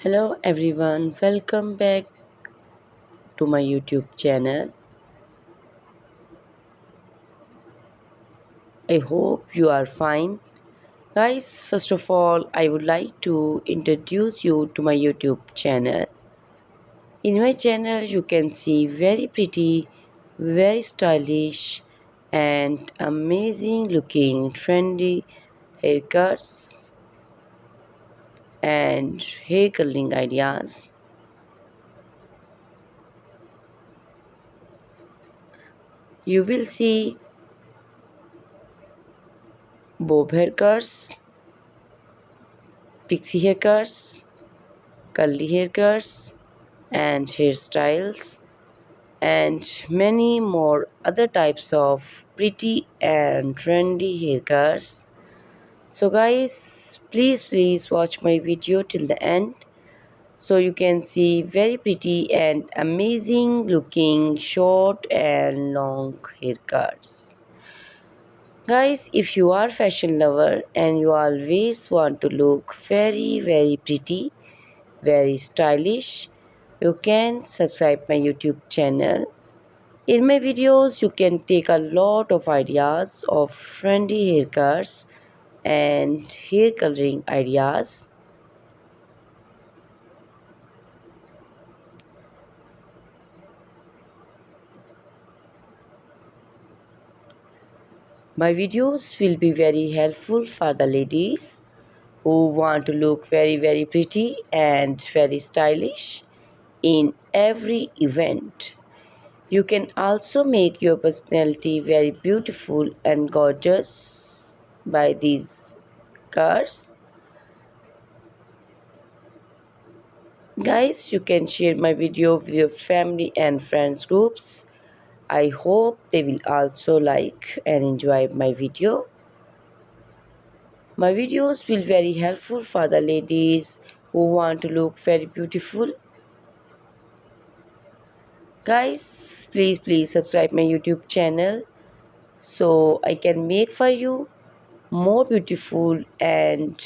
Hello everyone, welcome back to my YouTube channel. I hope you are fine. Guys, first of all, I would like to introduce you to my YouTube channel. In my channel, you can see very pretty, very stylish, and amazing looking trendy haircuts and hair curling ideas. You will see bob haircuts, pixie haircuts, curly haircuts, and hairstyles, and many more other types of pretty and trendy haircuts. So, guys, please watch my video till the end so you can see very pretty and amazing looking short and long haircuts. Guys, if you are fashion lover and you always want to look very pretty, very stylish, you can subscribe my YouTube channel. In my videos you can take a lot of ideas of trendy haircuts and hair coloring ideas. My videos will be very helpful for the ladies who want to look very pretty and very stylish in every event. You can also make your personality very beautiful and gorgeous by these cars. Guys, you can share my video with your family and friends groups. I hope they will also like and enjoy my video. My videos will very helpful for the ladies who want to look very beautiful. Guys, please subscribe my YouTube channel so I can make for you more beautiful and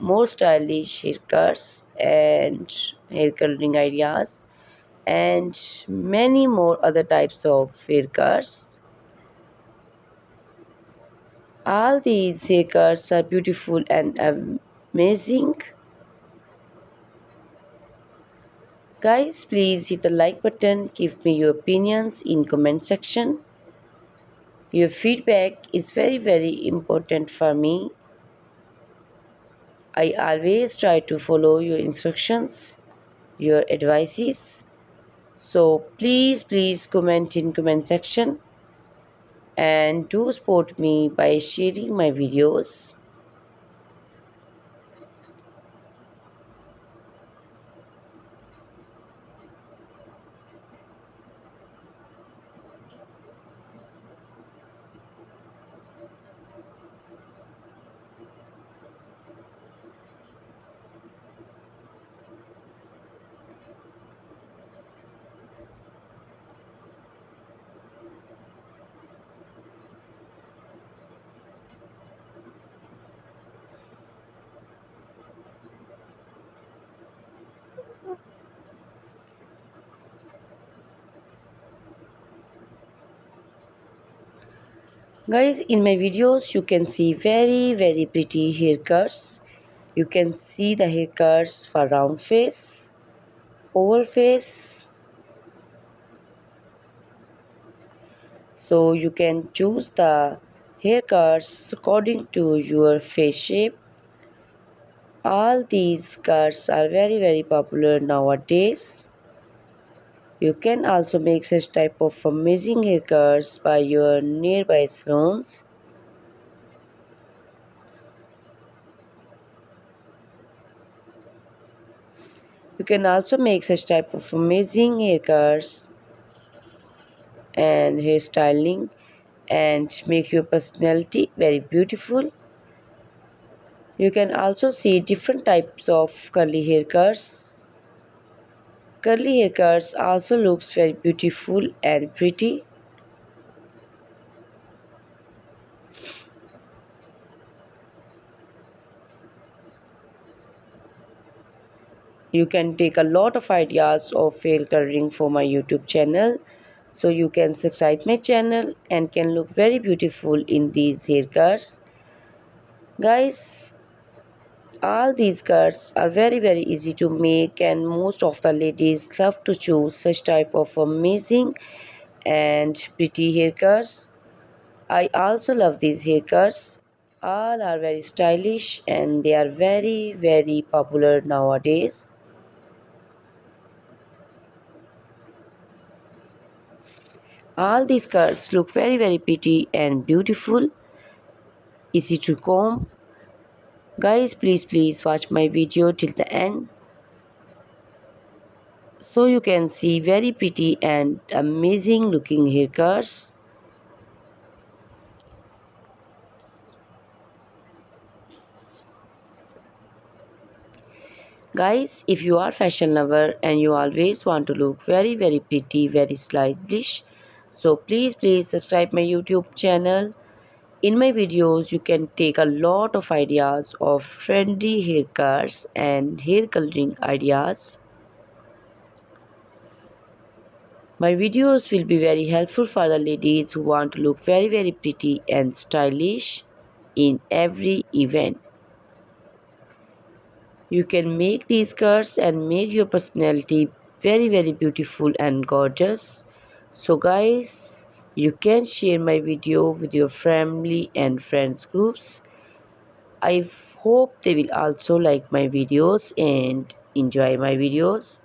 more stylish haircuts and hair coloring ideas and many more other types of haircuts. All these haircuts are beautiful and amazing. Guys, please hit the like button, give me your opinions in comment section. Your feedback is very important for me. I always try to follow your instructions, your advices. So please comment in comment section and do support me by sharing my videos. Guys, in my videos you can see very pretty haircuts. You can see the haircuts for round face, oval face. So you can choose the haircuts according to your face shape. All these cuts are very popular nowadays. You can also make such type of amazing haircuts by your nearby salons. You can also make such type of amazing haircuts and hairstyling and make your personality very beautiful. You can also see different types of curly haircuts. Curly haircuts also looks very beautiful and pretty. You can take a lot of ideas of fail coloring for my YouTube channel. So you can subscribe my channel and can look very beautiful in these haircuts. Guys, all these cuts are very easy to make and most of the ladies love to choose such type of amazing and pretty haircuts. I also love these haircuts. All are very stylish and they are very popular nowadays. All these cuts look very pretty and beautiful, easy to comb. Guys, please watch my video till the end so you can see very pretty and amazing looking haircuts. Guys, if you are fashion lover and you always want to look very pretty, very stylish, so please subscribe my YouTube channel. In my videos, you can take a lot of ideas of trendy haircuts and hair coloring ideas. My videos will be very helpful for the ladies who want to look very pretty and stylish in every event. You can make these skirts and make your personality very beautiful and gorgeous. So guys, you can share my video with your family and friends groups. I hope they will also like my videos and enjoy my videos.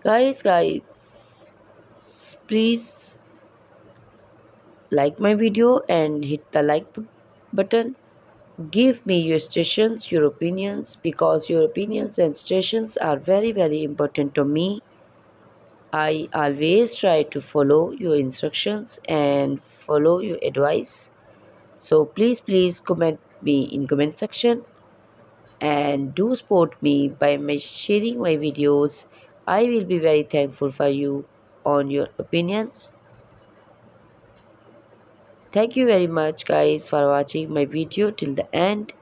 Guys, please like my video and hit the button. Give me your suggestions, your opinions, because your opinions and suggestions are very important to me. I always try to follow your instructions and follow your advice. So please comment me in comment section and do support me by sharing my videos. I will be very thankful for you on your opinions. Thank you very much guys for watching my video till the end.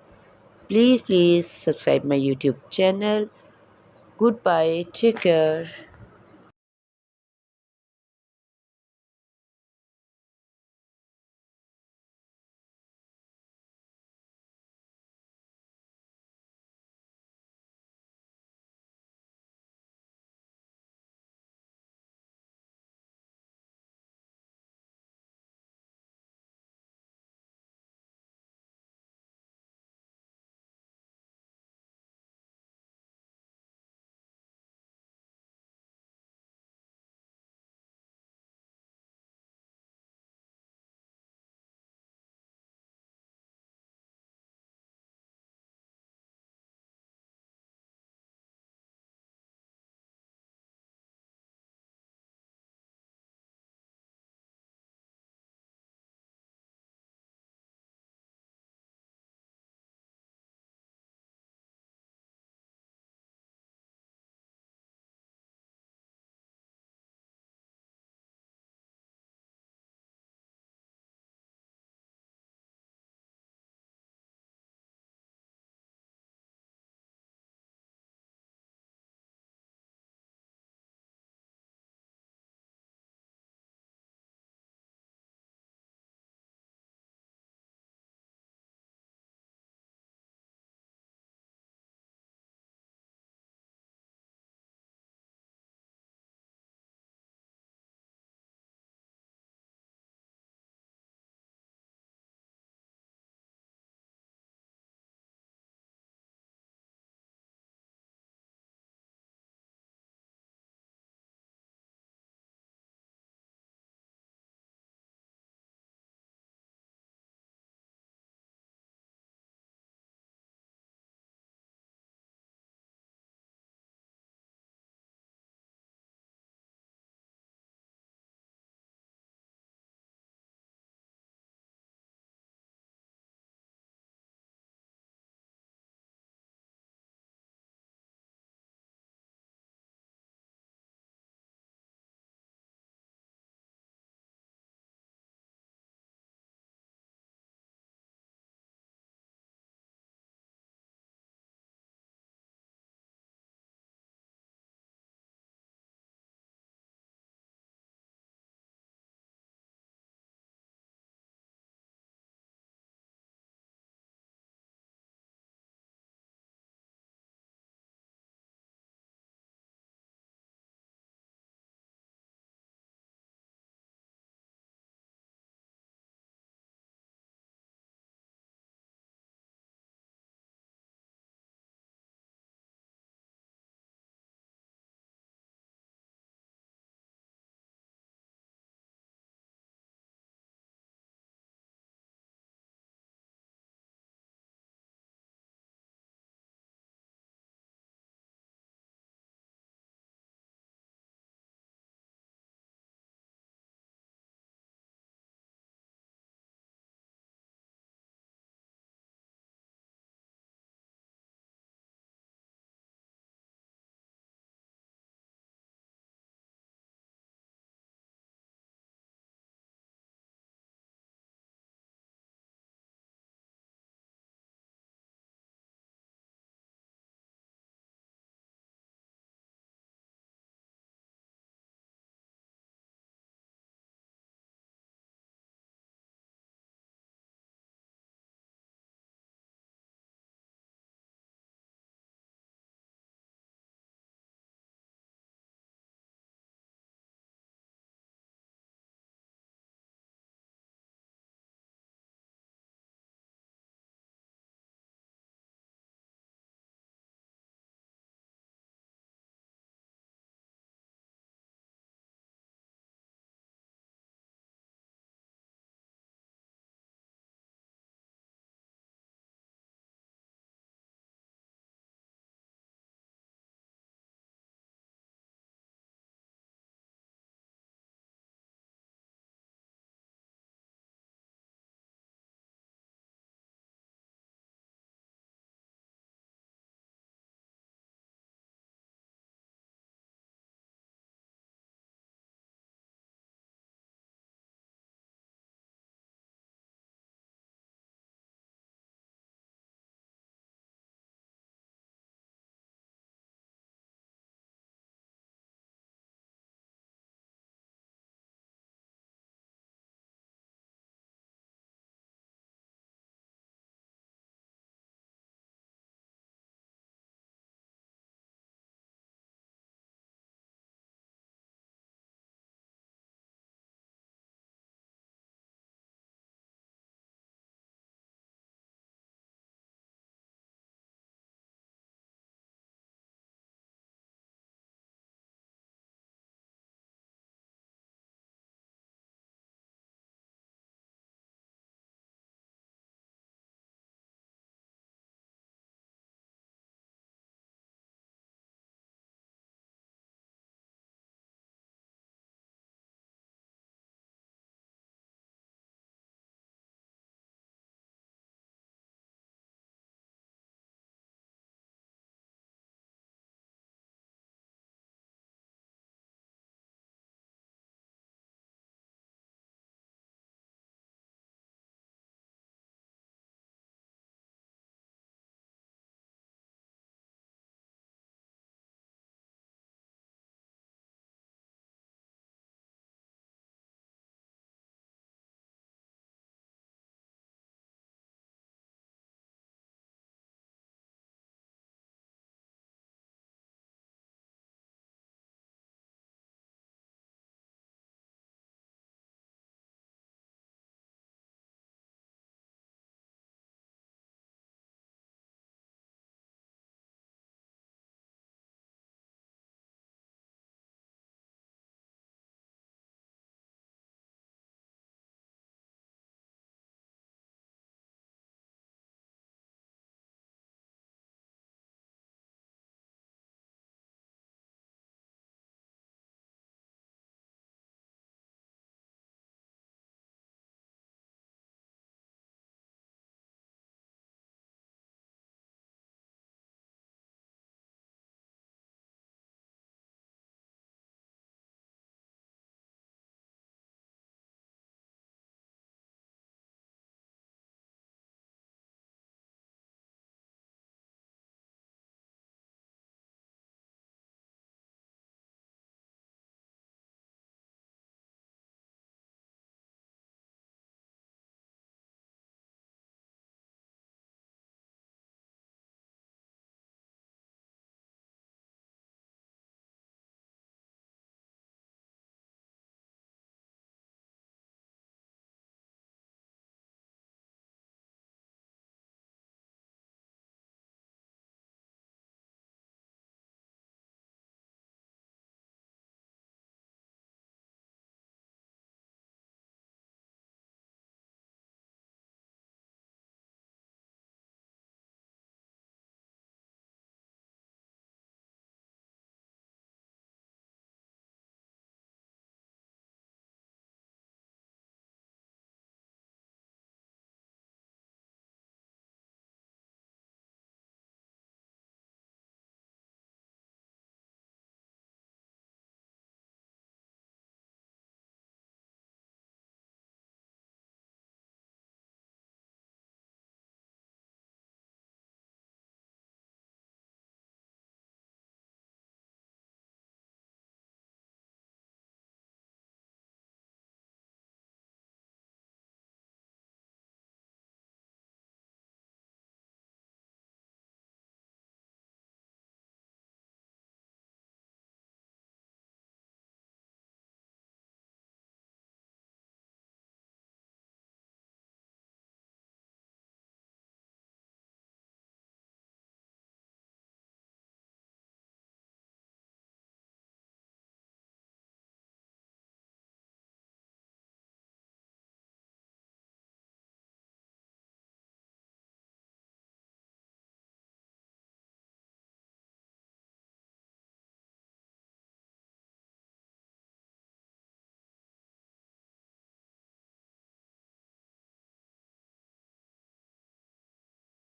Please subscribe my YouTube channel. Goodbye. Take care.